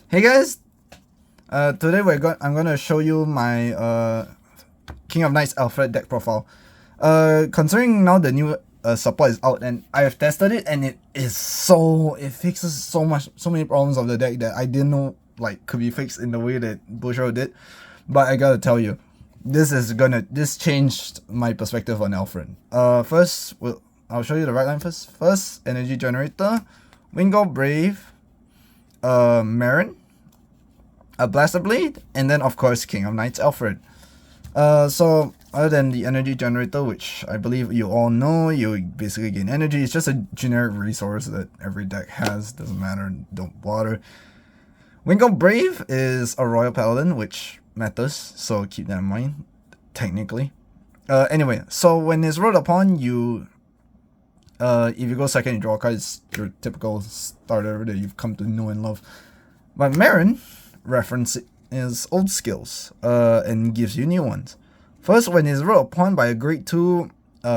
Hey guys, today I'm gonna show you my King of Knights Alfred deck profile. Considering now the new support is out and I have tested it and it fixes so many problems of the deck that I didn't know like could be fixed in the way that Bushiroad did. But I gotta tell you, this changed my perspective on Alfred. First, I'll show you the right line first. First, energy generator, Vanguard Brave, Marin, a Blaster Blade, and then of course King of Knights Alfred. So other than the energy generator, which I believe you all know, you basically gain energy. It's just a generic resource that every deck has, doesn't matter, don't bother. Vanguard Brave is a Royal Paladin, which matters, so keep that in mind, technically. Anyway, so when it's rolled upon, you if you go second, you draw a card. It's your typical starter that you've come to know and love. But Marin reference is old skills and gives you new ones. First, when it's rolled upon by a grade 2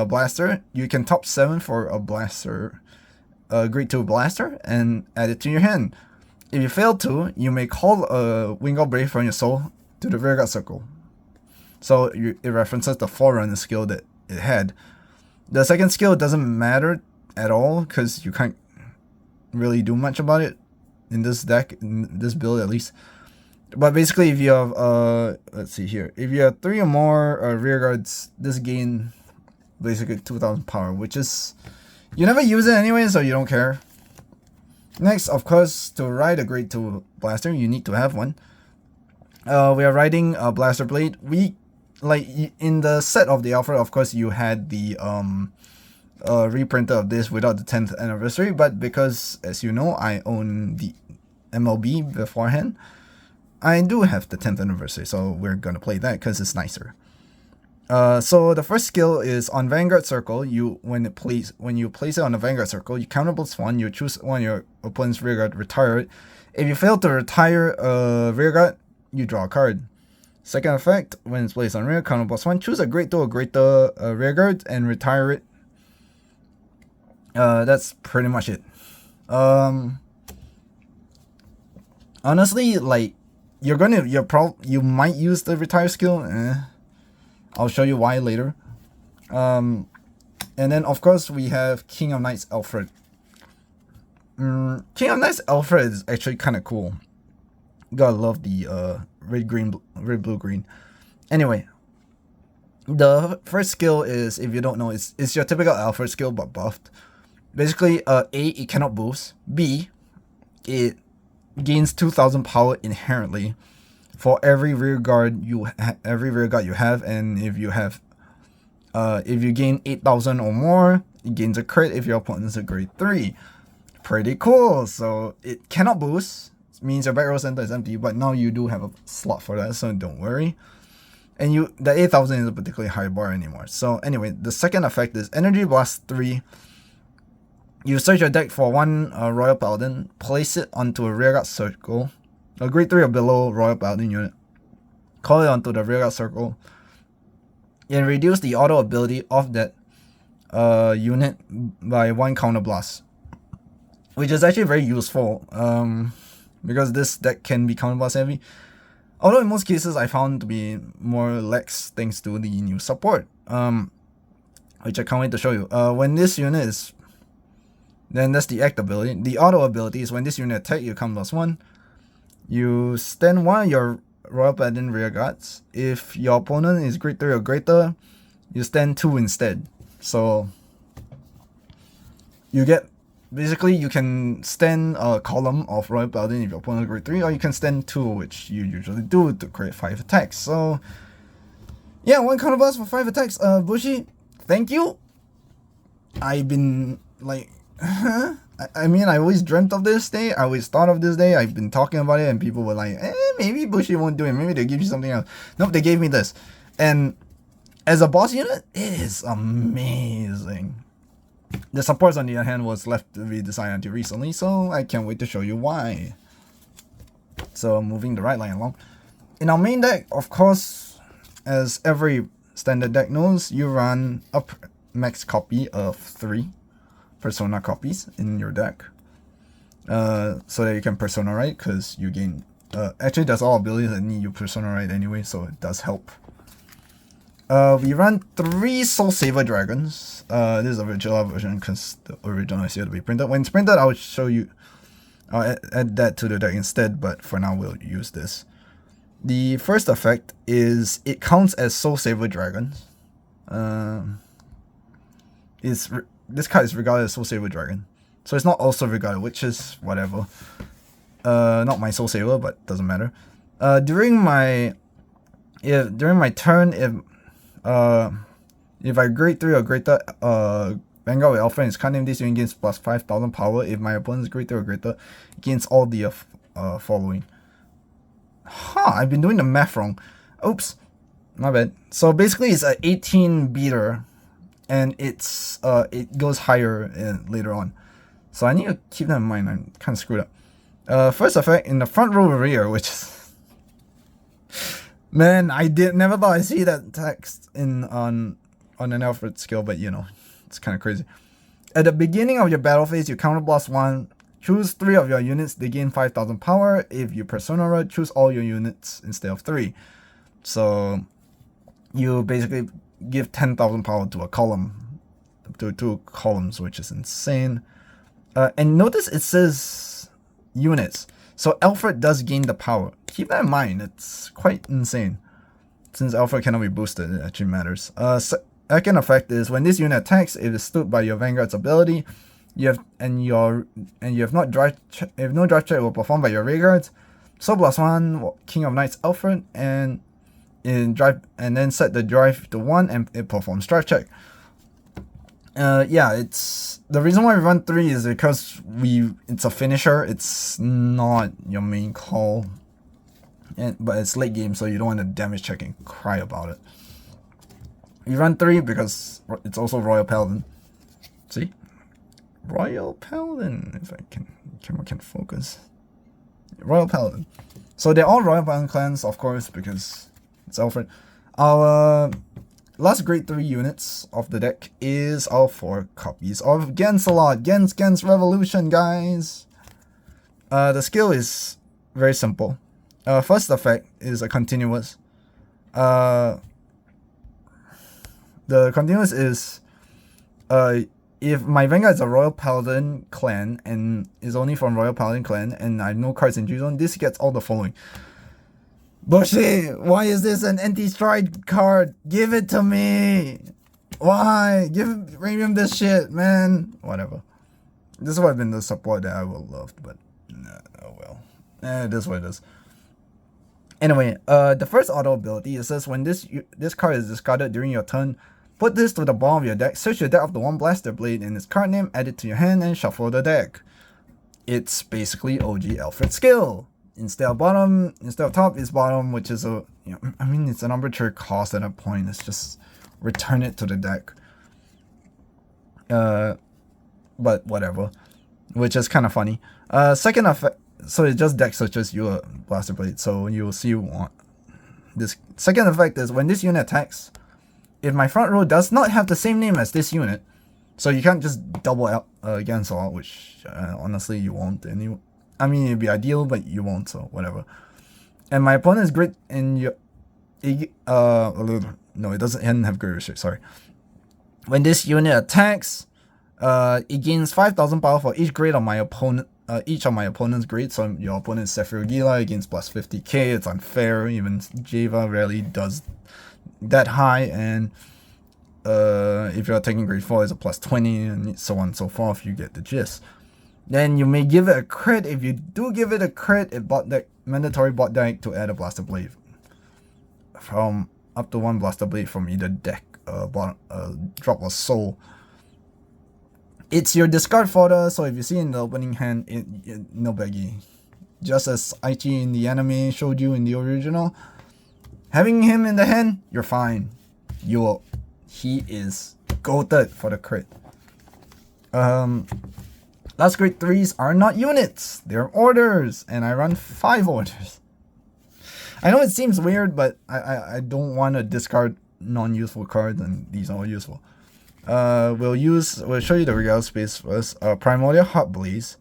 blaster, you can top 7 for a blaster, grade 2 blaster, and add it to your hand. If you fail to, you may call a Vanguard Brave from your soul to the rearguard circle. So it references the Forerunner skill that it had. The second skill doesn't matter at all because you can't really do much about it in this deck, in this build at least. But basically, if you have let's see here, if you have 3 or more rear guards, this gain basically 2000 power, which is, you never use it anyway, so you don't care. Next, of course, to ride a grade 2 blaster, you need to have one. We are riding a Blaster Blade. Like in the set of the Alfred, of course, you had the reprinter of this without the 10th anniversary, but because, as you know, I own the MLB beforehand, I do have the 10th anniversary, so we're gonna play that because it's nicer. So the first skill is on Vanguard Circle. When you place it on the Vanguard Circle, you counter +1. You choose one of your opponent's rearguard, retire it. If you fail to retire a rearguard, you draw a card. Second effect, when it's placed on rear, counter +1. Choose a grade 2 or greater rearguard and retire it. That's pretty much it. Honestly, like you might use the retire skill. I'll show you why later. And then of course we have King of Knights Alfred. King of Knights Alfred is actually kind of cool. Gotta love the red, blue, green. Anyway, the first skill is, if you don't know, it's your typical Alfred skill but buffed. Basically, A, it cannot boost. B, it gains 2000 power inherently for every rear guard you have, and if you gain 8000 or more, it gains a crit if your opponent is a grade 3. Pretty cool. So it cannot boost. It means your back row center is empty, but now you do have a slot for that, so don't worry. And the 8000 isn't a particularly high bar anymore. So anyway, the second effect is Energy Blast 3. You search your deck for one Royal Paladin, place it onto a rearguard circle, a grade 3 or below Royal Paladin unit, call it onto the rearguard circle, and reduce the auto ability of that unit by 1 counter blast, which is actually very useful because this deck can be counter blast heavy. Although in most cases I found to be more lax thanks to the new support, which I can't wait to show you. When this unit is, then that's the act ability. The auto ability is when this unit attack, you come +1. You stand one of your Royal Paladin rear guards. If your opponent is grade 3 or greater, you stand 2 instead. So you get, basically you can stand a column of Royal Paladin if your opponent is grade 3, or you can stand 2, which you usually do to create 5 attacks. So yeah, 1 counter blast for 5 attacks. Bushi, thank you. I've been like I mean, I always dreamt of this day. I always thought of this day. I've been talking about it, and people were like, maybe Bushi won't do it. Maybe they'll give you something else. Nope, they gave me this. And as a boss unit, it is amazing. The supports, on the other hand, was left to be designed until recently, so I can't wait to show you why. So, moving the right line along. In our main deck, of course, as every standard deck knows, you run a max copy of 3 Persona copies in your deck. so that you can persona right, because you gain actually there's all abilities that need you persona right anyway, so it does help. We run 3 Soul Saver Dragons. This is a original version because the original is here to be printed. When it's printed, I'll show you. I'll add that to the deck instead, but for now we'll use this. The first effect is it counts as Soul Saver Dragons. This card is regarded as Soul Saver Dragon, so it's not also regarded, which is whatever. Not my Soul Saver, but doesn't matter. During my turn, if I grade 3 or greater, vanguard with Alfred and his card name, this unit gains plus 5,000 power. If my opponent's grade 3 or greater, it gains all the following. I've been doing the math wrong. Oops, my bad. So basically, it's an 18 beater, and it goes higher later on. So I need to keep that in mind. I'm kind of screwed up. First effect in the front row rear, which is man, I never thought I'd see that text on an Alfred skill, but you know, it's kind of crazy. At the beginning of your battle phase, you counterblast 1. Choose 3 of your units, they gain 5,000 power. If you persona, choose all your units instead of 3. So you basically give 10,000 power to a column, to 2 columns, which is insane. And notice it says units. So Alfred does gain the power. Keep that in mind, it's quite insane. Since Alfred cannot be boosted, it actually matters. Second effect is when this unit attacks, it is stood by your Vanguard's ability. If no drive check will perform by your Rearguards. So +1 King of Knights Alfred and then set the drive to 1 and it performs drive check. Yeah, it's the reason why we run 3 is because it's a finisher. It's not your main call, but it's late game, so you don't want to damage check and cry about it. We run 3 because it's also Royal Paladin. See? Royal Paladin, if camera can focus. Royal Paladin. So they're all Royal Paladin clans, of course, because it's Alfred. Our last grade 3 units of the deck is our 4 copies of Gensalot. Gens Revolution, guys. The skill is very simple. First effect is a continuous. The continuous is if my Vanguard is a Royal Paladin clan and is only from Royal Paladin clan and I have no cards in G-Zone, this gets all the following. Bushi, why is this an anti-stride card? Give it to me! Why? Give Premium this shit, man! Whatever. This would have been the support that I would have loved, but oh well. It is what it is. Anyway, the first auto ability, it says when this card is discarded during your turn, put this to the bottom of your deck, search your deck of the 1 Blaster Blade and its card name, add it to your hand, and shuffle the deck. It's basically OG Alfred skill. Instead of top is bottom, which is I mean, it's an arbitrary cost at that point. It's just return it to the deck. But whatever, which is kind of funny. Second effect, so it just deck searches your Blaster Blade, so you will see this. Second effect is when this unit attacks, if my front row does not have the same name as this unit, so you can't just double out against all, which honestly you won't anyway. I mean, it'd be ideal, but you won't, so whatever. And my opponent is great in your... no, it doesn't have great restrict, sorry. When this unit attacks, it gains 5,000 power for each grade of my opponent. Each of my opponent's grades. So your opponent's Sephiroth Gila against plus 50k. It's unfair. Even Java rarely does that high. And if you're taking grade 4, it's a plus 20 and so on and so forth. You get the gist. Then you may give it a crit. If you do give it a crit, it mandatory bot deck to add a Blaster Blade. From up to 1 Blaster Blade from either deck, drop or soul. It's your discard fodder, so if you see in the opening hand, no biggie. Just as Aichi in the anime showed you in the original, having him in the hand, you're fine. He is goated for the crit. Last grade 3s are not units, they're orders, and I run 5 orders. I know it seems weird, but I don't want to discard non-useful cards, and these are all useful. We'll show you the regalo space first. Primordial Heart Blaze.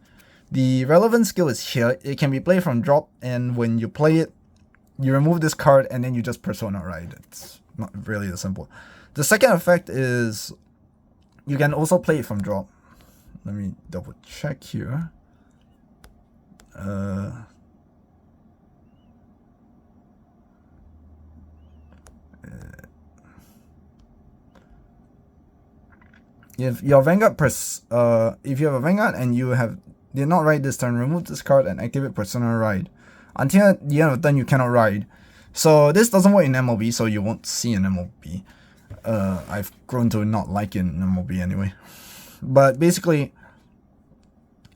The relevant skill is here. It can be played from drop, and when you play it, you remove this card and then you just persona ride. It's not really that simple. The second effect is you can also play it from drop. Let me double check here. If your vanguard if you have a vanguard and you did not ride this turn, remove this card and activate persona ride. Until the end of the turn, you cannot ride. So this doesn't work in MLB, so you won't see an MLB. I've grown to not like it in MLB anyway. But basically,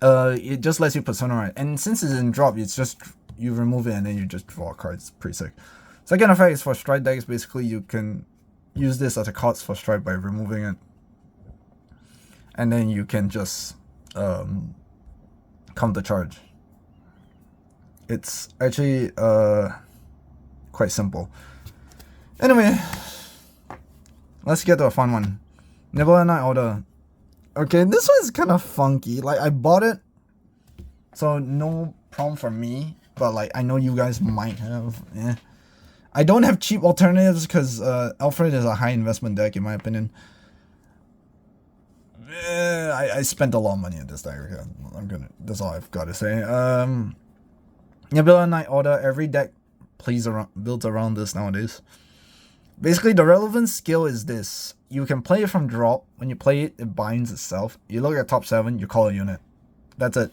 it just lets you persona ride. And since it's in drop, it's just you remove it and then you just draw a card. It's pretty sick. Second effect is for strike decks. Basically, you can use this as a cards for strike by removing it. And then you can just counter charge. It's actually quite simple. Anyway, let's get to a fun one. Nebula Night Order. Okay, this one's kind of funky. Like, I bought it, so no problem for me. But like, I know you guys might have. I don't have cheap alternatives because Alfred is a high investment deck in my opinion. I spent a lot of money on this deck. That's all I've got to say. Nebula Night Order. Every deck builds around this nowadays. Basically, the relevant skill is this. You can play it from drop. When you play it, it binds itself. You look at top 7, you call a unit. That's it.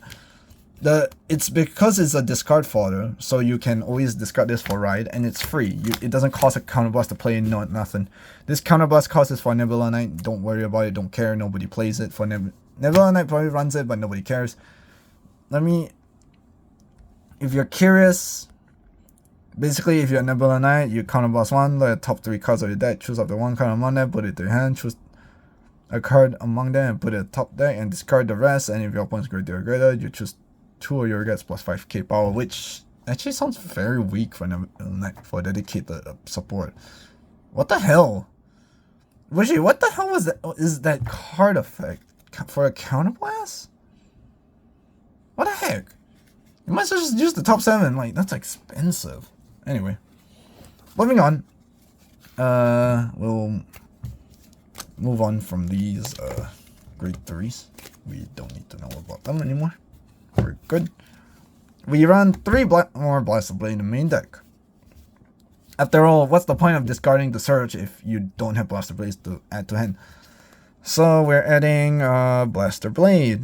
It's because it's a discard fodder, so you can always discard this for ride, and it's free. It doesn't cost a counterblast to play, nothing. This counterblast cost is for Nebula Knight. Don't worry about it, don't care, nobody plays it. For Nebula Knight probably runs it, but nobody cares. If you're curious, basically if you're Nebula Knight, you counterblast 1, look at top 3 cards of your deck, choose up to 1 card among them, put it to your hand, choose a card among them and put it at top deck and discard the rest, and if your opponent's greater or greater, you choose 2 of your gets plus 5k power, which actually sounds very weak for dedicated support. What the hell? Wishy, what the hell was that? Is that card effect for a counterblast? What the heck? You might as well just use the top 7. Like, that's expensive. Anyway, moving on. We'll move on from these grade 3s. We don't need to know about them anymore. We're good. We run 3 more Blaster Blade in the main deck. After all, what's the point of discarding the Surge if you don't have Blaster Blades to add to hand? So we're adding Blaster Blade.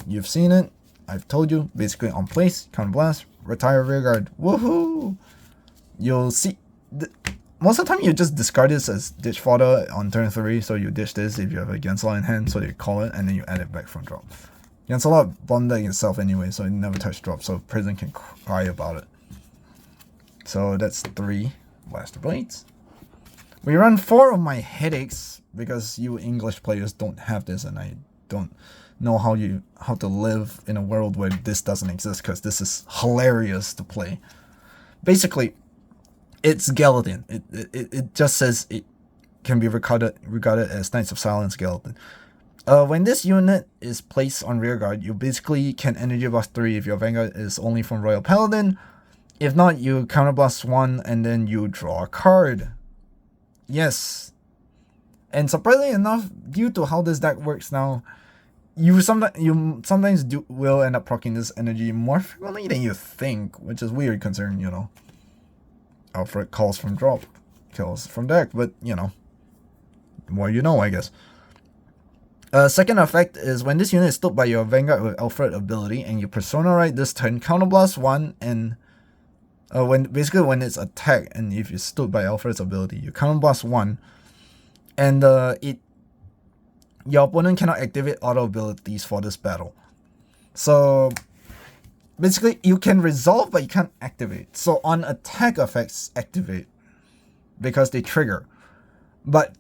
You've seen it. I've told you. Basically on place, counter blast, retire rearguard. Woohoo! You'll see. Most of the time you just discard this as ditch fodder on turn 3. So you ditch this if you have a Gensler in hand. So you call it and then you add it back from drop. Gensler bomb deck itself anyway, so it never touch drop, so Prison can cry about it. So that's 3 Blaster Blades. We run 4 of my headaches because you English players don't have this, and I don't know how to live in a world where this doesn't exist, because this is hilarious to play. Basically, it's Skeleton. It just says it can be regarded as Knights of Silence Skeleton. When this unit is placed on rearguard, you basically can energy blast 3 if your vanguard is only from Royal Paladin. If not, you counterblast 1 and then you draw a card. Yes. And surprisingly enough, due to how this deck works now, you sometimes will end up proccing this energy more frequently than you think, which is weird considering, you know, Alfred calls from drop, kills from deck, but you know, more you know, I guess. Second effect is when this unit is stood by your vanguard with Alfred ability and you persona ride this turn, counterblast 1, and when it's attacked and if it's stood by Alfred's ability, you counterblast 1, and your opponent cannot activate auto abilities for this battle. So basically you can resolve but you can't activate. So on attack effects activate because they trigger, but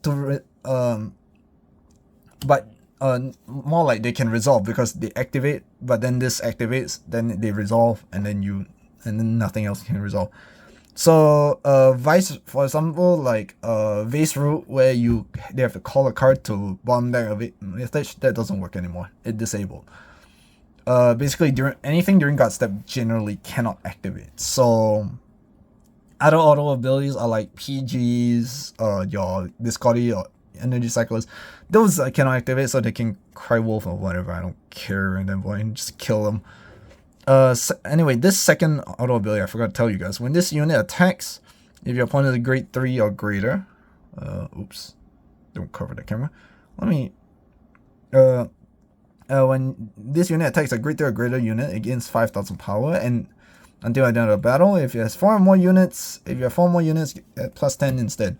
more like they can resolve because they activate, but then this activates, then they resolve, and then nothing else can resolve. So for example, like Vase Root, where they have to call a card to bottom deck of it, that doesn't work anymore. It disabled. basically anything during God Step generally cannot activate. So other auto abilities are like PGs, your Discordy or Energy Cyclers. Those cannot activate, so they can cry wolf or whatever. I don't care at that point. Just kill them. Anyway, this second auto ability, I forgot to tell you guys. When this unit attacks, if your opponent is grade 3 or greater, oops, don't cover the camera. Let me, when this unit attacks a grade 3 or greater unit, it gains 5,000 power, and until the end of the battle, if it has 4 more units, if you have 4 more units, get plus 10 instead.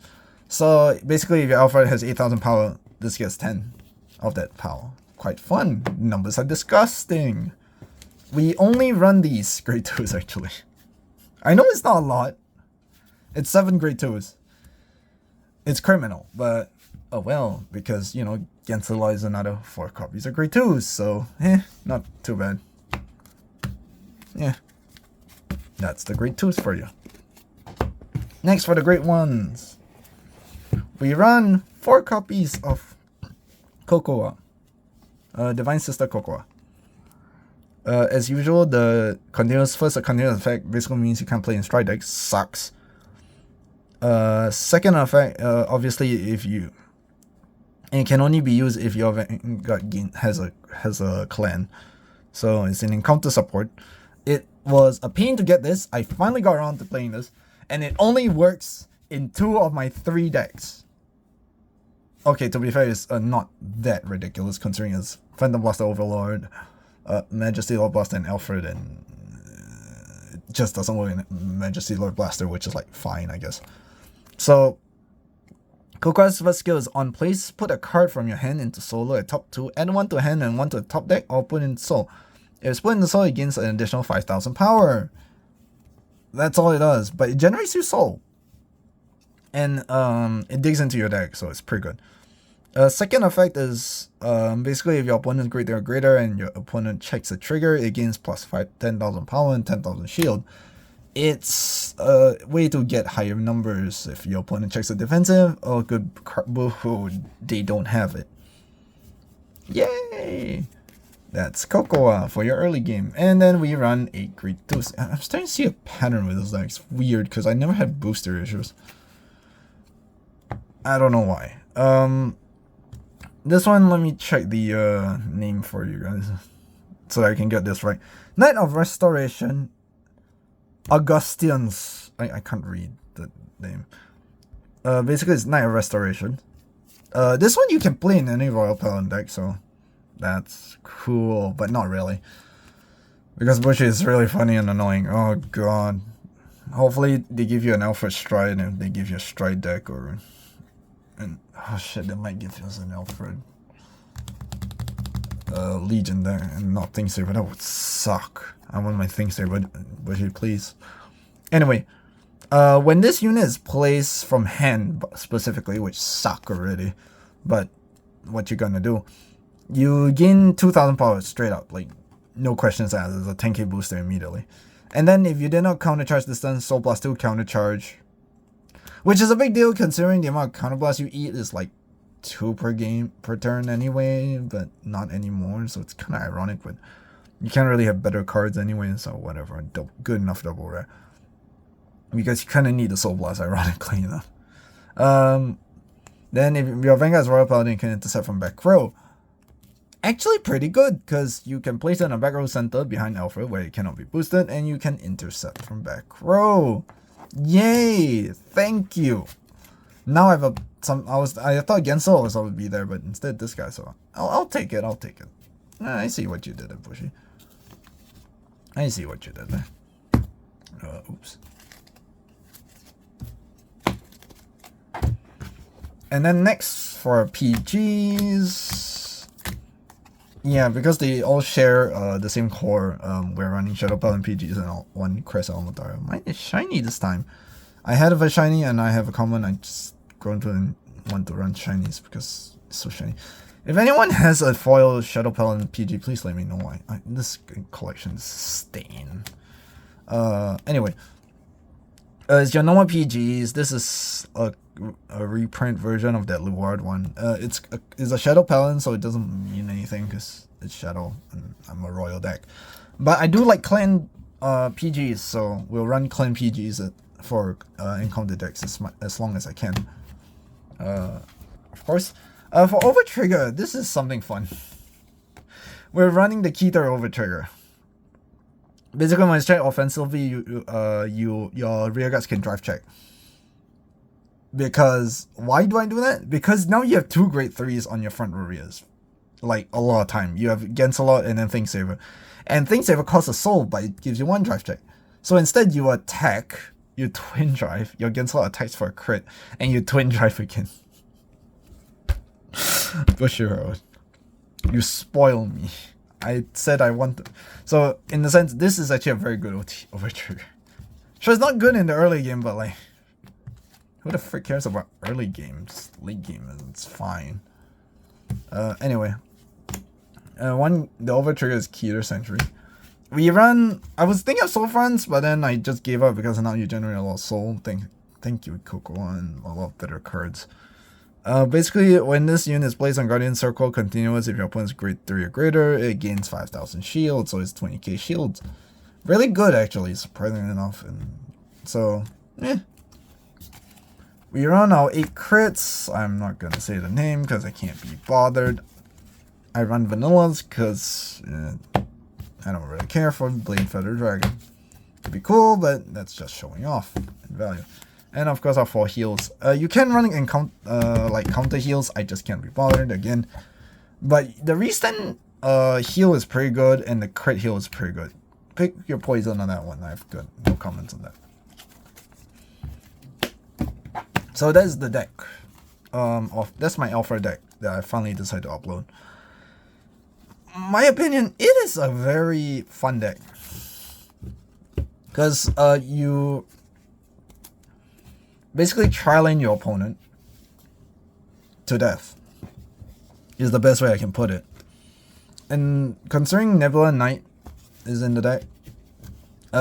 So basically, if your Alfred has 8,000 power, this gets 10 of that power. Quite fun. Numbers are disgusting. We only run these grade 2s actually. I know it's not a lot. It's 7 grade 2s. It's criminal, but oh well, because you know, Gensela is another 4 copies of grade 2s, so not too bad. Yeah. That's the grade 2s for you. Next for the grade 1s. We run 4 copies of Cocoa. Divine Sister Cocoa. As usual, the continuous effect basically means you can't play in stride decks. Sucks. Second effect, obviously, if you, and it can only be used if your vanguard has a clan, so it's an encounter support. It was a pain to get this. I finally got around to playing this, and it only works in 2 of my 3 decks. Okay, to be fair, it's not that ridiculous considering it's Phantom Blaster Overlord, Majesty Lord Blaster, and Alfred, and it just doesn't work in Majesty Lord Blaster, which is like fine, I guess. So, Cocoa's first skill is on place. Put a card from your hand into solo at top 2, add 1 to hand and 1 to the top deck, or put in soul. If it's put in the soul, it gains an additional 5,000 power. That's all it does, but it generates your soul. And it digs into your deck, so it's pretty good. Second effect is basically if your opponent is greater or greater and your opponent checks a trigger, it gains plus 10,000 power and 10,000 shield. It's a way to get higher numbers if your opponent checks a defensive. Oh, good, they don't have it. Yay! That's Cocoa for your early game. And then we run 8 grade 2s. I'm starting to see a pattern with this deck. It's weird because I never had booster issues. I don't know why. This one, let me check the name for you guys so I can get this right. Knight of Restoration, Augustians. I can't read the name. Basically, it's Knight of Restoration. This one you can play in any Royal Paladin deck, so that's cool, but not really. Because Bushy is really funny and annoying. Oh god. Hopefully they give you an Alfred Stride, and if they give you a Stride deck, or... And, oh shit, they might give us an Alfred Legion there and not Thing Saver. That would suck. I want my Thing Saver, Bushy, please. Anyway, when this unit is placed from hand specifically, which suck already, but what you're gonna do, you gain 2,000 power straight up, like no questions asked. It's a 10k booster immediately. And then if you did not countercharge this turn, Soul Blast 2 countercharge, which is a big deal considering the amount of counterblast you eat is like 2 per turn anyway, but not anymore, so it's kind of ironic, but you can't really have better cards anyway, so whatever, good enough double rare. Because you kind of need the Soul Blast, ironically enough. Then if your Vanguard's Royal Paladin, can intercept from back row. Actually pretty good, because you can place it in a back row center behind Alfred where it cannot be boosted, and you can intercept from back row. Yay! Thank you. Now I have I thought Gensel was would be there, but instead this guy. So I'll take it. I'll take it. I see what you did there, Bushy. I see what you did there. Oops. And then next for PGs. Yeah, because they all share the same core, we're running Shadow Paladin PGs and one Crest Almatar. Mine is shiny this time. I had a shiny and I have a common. I just grown to want to run shinies because it's so shiny. If anyone has a foil Shadow Paladin PG, please let me know why. This collection is stain. Anyway. It's your normal PGs. This is a reprint version of that Luard one. It's a Shadow Paladin, so it doesn't mean anything because it's Shadow and I'm a Royal deck. But I do like clan PGs, so we'll run clan PGs for encounter decks as long as I can. Of course. For Overtrigger, this is something fun. We're running the Keter Overtrigger. Basically, when it's checked offensively, your rear guards can drive check. Because why do I do that? Because now you have 2 grade 3s on your front row rears. Like a lot of time. You have Gensalot and then Think Saver. And Think Saver costs a soul, but it gives you 1 drive check. So instead you attack, you twin drive, your Gensalot attacks for a crit, and you twin drive again. Bushiroad. You spoil me. I said I want to. So in the sense, this is actually a very good Overtrigger. Sure, it's not good in the early game, but like, who the frick cares about early games? Late game, it's fine. Anyway, the Overtrigger is Keter Century. We run. I was thinking of Soul Fronts, but then I just gave up because now you generate a lot of soul. Thank you, Coco, and a lot of better cards. Basically, when this unit is placed on Guardian Circle continuous, if your opponent's grade 3 or greater, it gains 5,000 shields, so it's 20k shields. Really good, actually, surprisingly enough. And so, we run our 8 crits. I'm not gonna say the name because I can't be bothered. I run vanillas because I don't really care for Blade Feather Dragon. It'd be cool, but that's just showing off in value. And of course our 4 heals. You can run and like counter heals. I just can't be bothered again. But the recent heal is pretty good, and the crit heal is pretty good. Pick your poison on that one. I've got no comments on that. So that's the deck. That's my Alfred deck that I finally decided to upload. My opinion, it is a very fun deck. Because you basically trialing your opponent to death is the best way I can put it. And considering Nebula Knight is in the deck,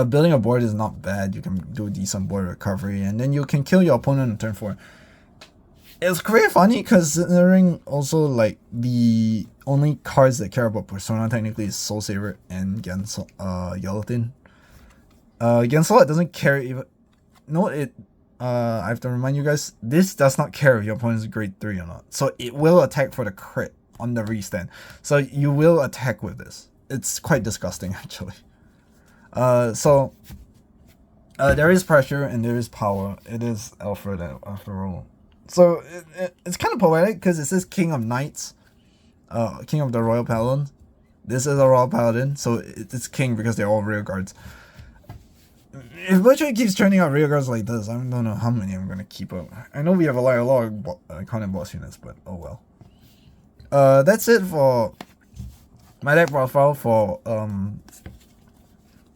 building a board is not bad. You can do a decent board recovery, and then you can kill your opponent on turn 4. It's pretty funny considering also like the only cards that care about Persona technically is Soul Saver and Guillotine. Gensalot doesn't care even. No, I have to remind you guys, this does not care if your opponent's grade 3 or not. So it will attack for the crit on the restand. So you will attack with this. It's quite disgusting, actually. So there is pressure and there is power. It is Alfred after all. So it's kind of poetic because it says King of Knights, King of the Royal Paladin. This is a Royal Paladin, so it's King because they're all rear guards. If Butcher keeps turning out rear guards like this, I don't know how many I'm gonna keep up. I know we have a lot of iconic boss units, but oh well. That's it for my deck profile for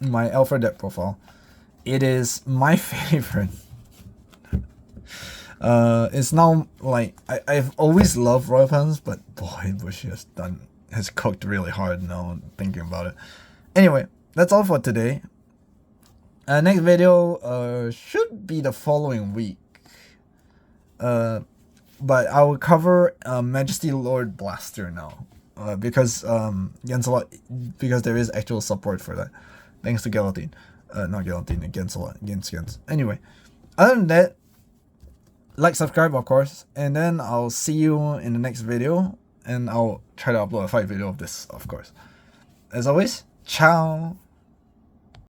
my Alfred deck profile. It is my favorite. It's now like I've always loved Royal Paladins, but boy, Bushi has cooked really hard now thinking about it. Anyway, that's all for today. Next video should be the following week. But I will cover Majesty Lord Blaster now. Because because there is actual support for that. Thanks to Guillotine. Not Guillotine, against Gens. Anyway, other than that, like, subscribe of course, and then I'll see you in the next video, and I'll try to upload a fight video of this, of course. As always, ciao!